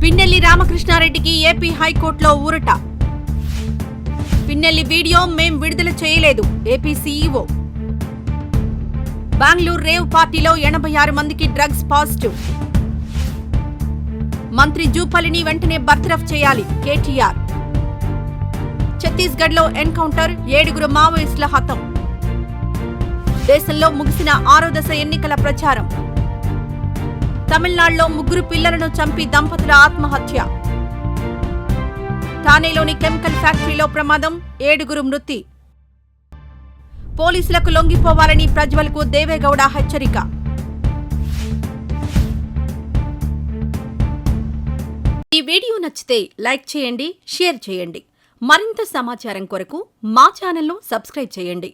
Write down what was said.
Pinnelli రామకృష్ణారెడ్డికి AP హైకోర్టులో ఊరట. Pinnelli video మేం విడుదల చేయలేదు ఏపీ సీఈఓ. బెంగళూరు రేవ్ పార్టీలో 86 మందికి డ్రగ్స్ పాజిటివ్. మంత్రి జూపల్లిని వెంటనే బర్తరఫ్ చేయాలి కేటీఆర్. ఛత్తీస్గఢ్లో ఎన్కౌంటర్, 7 మావోయిస్టుల హతం. దేశంలో ముగిసిన 6వ దశ ఎన్నికల ప్రచారం. తమిళనాడులో 3 పిల్లలను చంపి దంపతుల ఆత్మహత్య. ఠానేలోని కెమికల్ ఫ్యాక్టరీలో ప్రమాదం, 7 మృతి. పోలీసులకు లొంగిపోవాలని ప్రజ్వల్కు దేవేగౌడ హెచ్చరిక. ఈ వీడియో నచ్చితే లైక్ చేయండి, షేర్ చేయండి. మరింత సమాచారం కొరకు మా ఛానల్ను సబ్స్క్రైబ్ చేయండి.